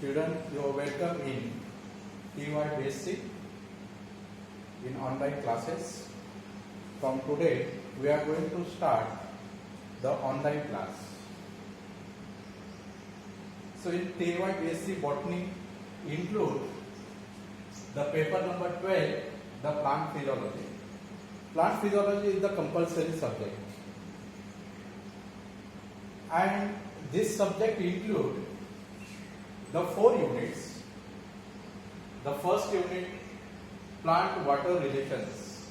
Student, you are welcome in TY Basic in online classes. From today, we are going to start the online class. So in TY Basic Botany include the paper number 12, the plant physiology. Plant physiology is the compulsory subject. And this subject includes the 4 units. The first unit, plant water relations,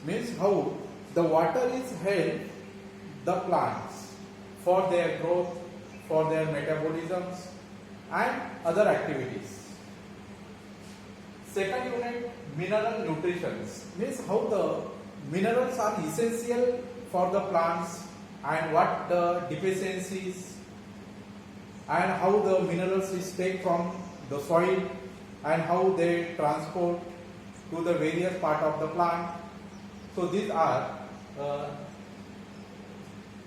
means how the water is help the plants for their growth, for their metabolisms and other activities. Second unit, mineral nutrition, means how the minerals are essential for the plants and what the deficiencies and how the minerals is taken from the soil and how they transport to the various part of the plant. So these are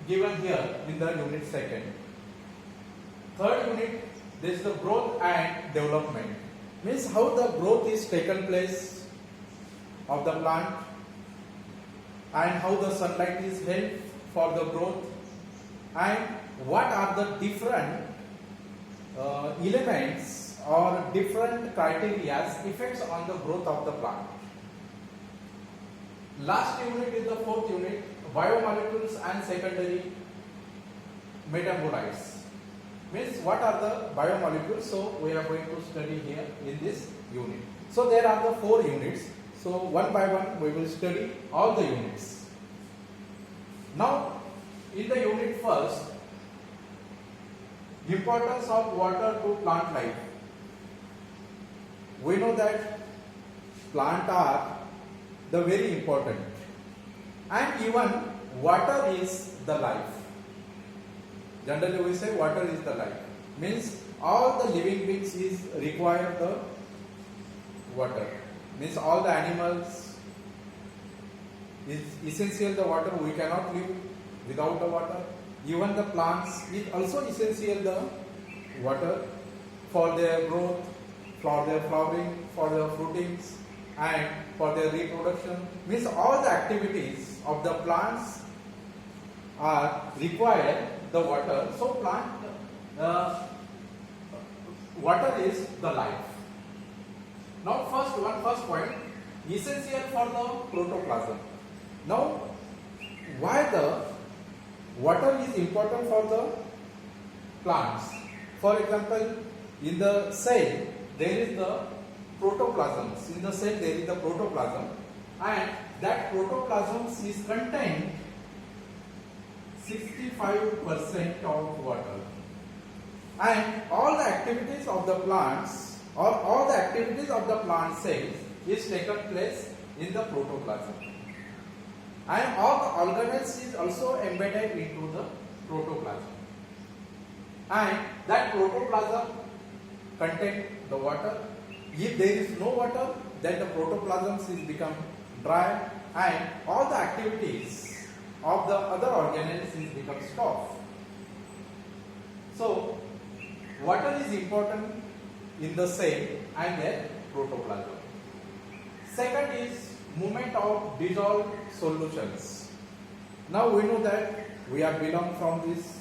given here in the unit second. Third unit, this is the growth and development, means how the growth is taken place of the plant and how the sunlight is helped for the growth and what are the different elements or different criteria effects on the growth of the plant. Last unit is the fourth unit, biomolecules and secondary metabolites, means what are the biomolecules. So we are going to study here in this unit. So there are the 4 units. So one by one we will study all the units. Now in the unit first, importance of water to plant life. We know that plants are the very important, and even water is the life. Generally we say water is the life, means all the living beings is require the water, means all the animals is essential the water. We cannot live without the water. Even the plants is also essential the water for their growth, for their flowering, for their fruitings and for their reproduction. Means all the activities of the plants are require the water. So plant water is the life. Now first point, essential for the protoplasm. Now why the water is important for the plants? For example, in the cell there is the protoplasm. In the cell there is the protoplasm, and that protoplasm is contained 65% of water. And all the activities of the plants or all the activities of the plant cells is taken place in the protoplasm. And all the organelles is also embedded into the protoplasm. And that protoplasm contains the water. If there is no water, then the protoplasm is become dry and all the activities of the other organelles is become stopped. So water is important in the cell and their protoplasm. Second is movement of dissolved solutions. Now we know that we are belong from this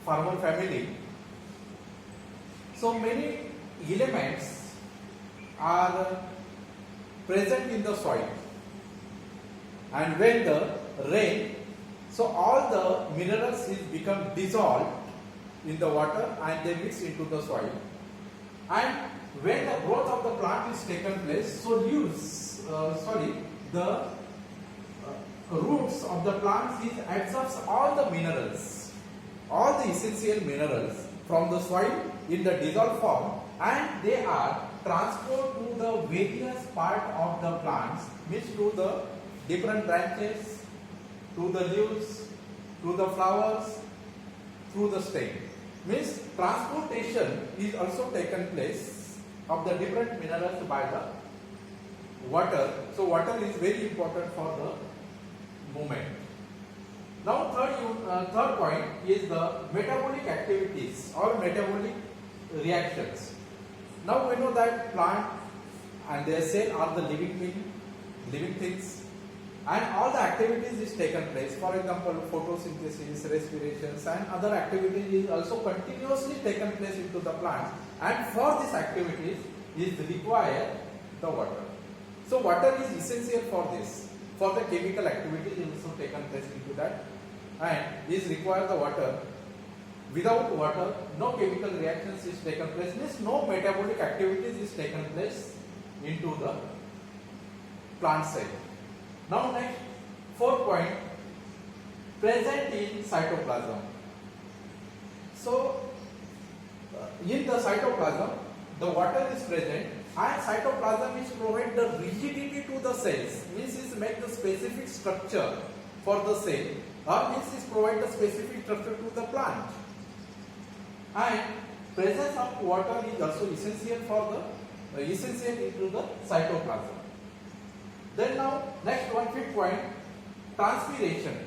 farmer family. So many elements are present in the soil, and when the rain, so all the minerals is become dissolved in the water and they mix into the soil. And when the growth of the plant is taken place, so the roots of the plants is absorbs all the minerals, all the essential minerals from the soil in the dissolved form, and they are transported to the various part of the plants, means to the different branches, to the leaves, to the flowers, through the stem. Means transportation is also taken place of the different minerals by the water. So water is very important for the movement. Now third point is the metabolic activities or metabolic reactions. Now we know that plant and their cell are the living things, and all the activities is taken place. For example, photosynthesis, respirations, and other activities is also continuously taken place into the plant. And for these activities is required the water. So water is essential for this. For the chemical activities is also taken place into that, and is required the water. Without water, no chemical reactions is taken place. Means no metabolic activities is taken place into the plant cell. Now next, fourth point, present in cytoplasm. So in the cytoplasm, the water is present, and cytoplasm is provide the rigidity to the cells. Means is make the specific structure for the cell, or means is provide the specific structure to the plant. And presence of water is also essential for the essential into the cytoplasm. Then now next one, fifth point, transpiration.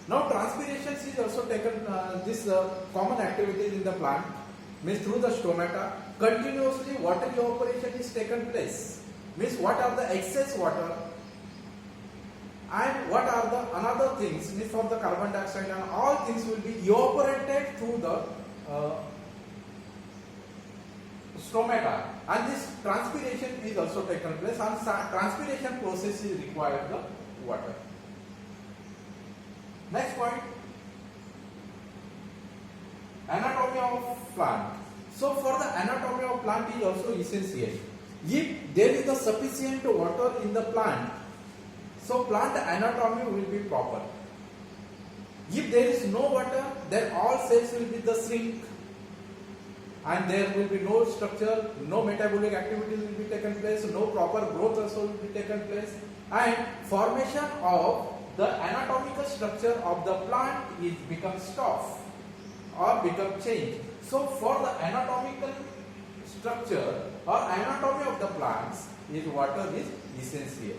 Now transpiration is also taken this common activities in the plant, means through the stomata continuously water evaporation is taken place. Means what are the excess water and what are the another things, means from the carbon dioxide and all things will be evaporated through the stomata, and this transpiration is also taken place, and transpiration process is required the water. Next point, anatomy of plant. So for the anatomy of plant is also essential. If there is a sufficient water in the plant, so plant anatomy will be proper. If there is no water, then all cells will be the shrink, and there will be no structure, no metabolic activities will be taken place, no proper growth also will be taken place, and formation of the anatomical structure of the plant is become stopped or become changed. So for the anatomical structure or anatomy of the plants, is water is essential.